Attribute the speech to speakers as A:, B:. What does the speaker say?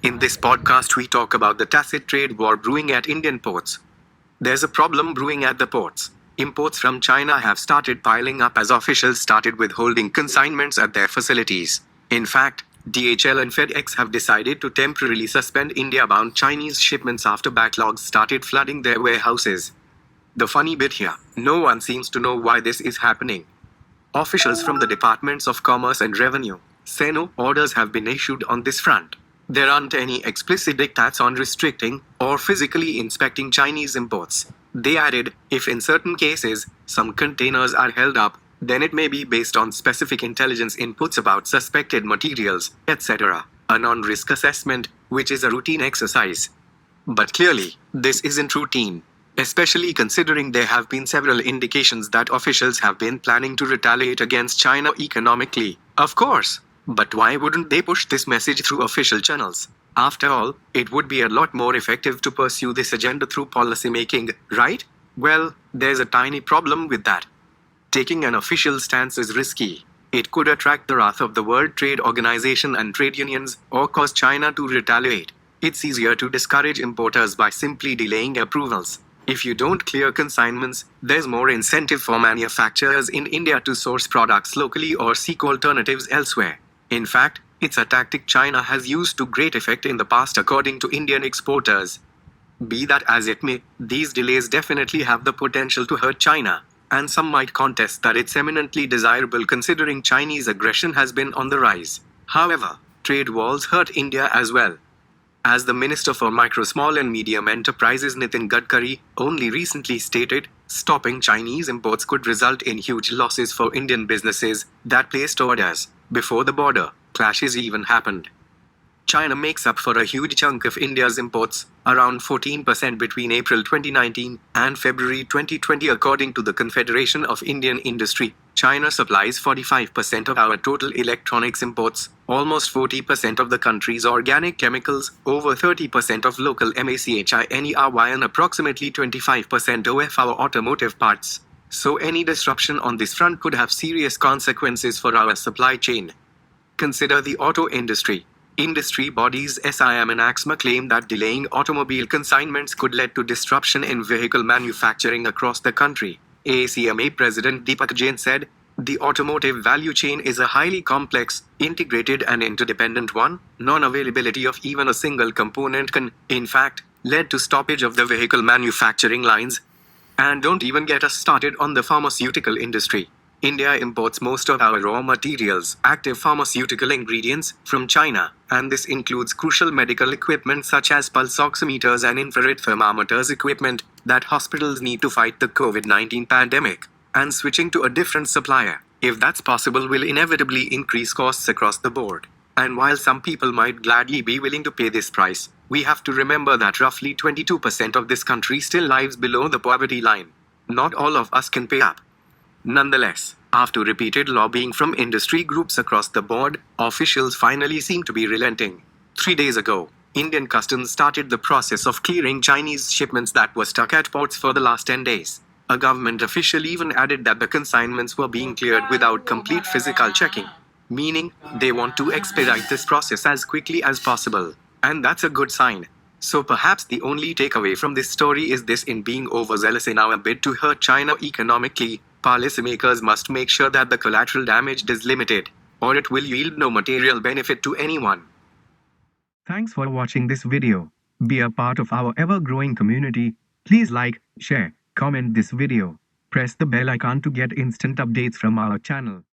A: In this podcast, we talk about the tacit trade war brewing at Indian ports. There's a problem brewing at the ports. Imports from China have started piling up as officials started withholding consignments at their facilities. In fact, DHL and FedEx have decided to temporarily suspend India-bound Chinese shipments after backlogs started flooding their warehouses. The funny bit here, no one seems to know why this is happening. Officials from the Departments of Commerce and Revenue say no orders have been issued on this front. There aren't any explicit diktats on restricting or physically inspecting Chinese imports. They added, if in certain cases, some containers are held up, then it may be based on specific intelligence inputs about suspected materials, etc. A non-risk assessment, which is a routine exercise. But clearly, this isn't routine. Especially considering there have been several indications that officials have been planning to retaliate against China economically. Of course. But why wouldn't they push this message through official channels? After all, it would be a lot more effective to pursue this agenda through policymaking, right? Well, there's a tiny problem with that. Taking an official stance is risky. It could attract the wrath of the World Trade Organization and trade unions, or cause China to retaliate. It's easier to discourage importers by simply delaying approvals. If you don't clear consignments, there's more incentive for manufacturers in India to source products locally or seek alternatives elsewhere. In fact, it's a tactic China has used to great effect in the past according to Indian exporters. Be that as it may, these delays definitely have the potential to hurt China, and some might contest that it's eminently desirable considering Chinese aggression has been on the rise. However, trade walls hurt India as well. As the Minister for Micro, Small and Medium Enterprises Nitin Gadkari only recently stated, stopping Chinese imports could result in huge losses for Indian businesses that placed orders before the border clashes even happened. China makes up for a huge chunk of India's imports, around 14% between April 2019 and February 2020 according to the Confederation of Indian Industry. China supplies 45% of our total electronics imports, almost 40% of the country's organic chemicals, over 30% of local MACHINERY and approximately 25% of our automotive parts. So any disruption on this front could have serious consequences for our supply chain. Consider the auto industry. Industry bodies SIM and AXMA claim that delaying automobile consignments could lead to disruption in vehicle manufacturing across the country. ACMA President Deepak Jain said, "The automotive value chain is a highly complex, integrated and interdependent one. Non-availability of even a single component can, in fact, lead to stoppage of the vehicle manufacturing lines. And don't even get us started on the pharmaceutical industry. India imports most of our raw materials, active pharmaceutical ingredients, from China, and this includes crucial medical equipment such as pulse oximeters and infrared thermometers equipment that hospitals need to fight the COVID-19 pandemic. And switching to a different supplier, if that's possible, will inevitably increase costs across the board. And while some people might gladly be willing to pay this price, we have to remember that roughly 22% of this country still lives below the poverty line. Not all of us can pay up. Nonetheless, after repeated lobbying from industry groups across the board, officials finally seem to be relenting. 3 days ago, Indian Customs started the process of clearing Chinese shipments that were stuck at ports for the last 10 days. A government official even added that the consignments were being cleared without complete physical checking, meaning they want to expedite this process as quickly as possible. And that's a good sign. So perhaps the only takeaway from this story is this: in being overzealous in our bid to hurt China economically, policymakers must make sure that the collateral damage is limited, or it will yield no material benefit to anyone.
B: Thanks for watching this video. Be a part of our ever-growing community. Please like, share, comment this video. Press the bell icon to get instant updates from our channel.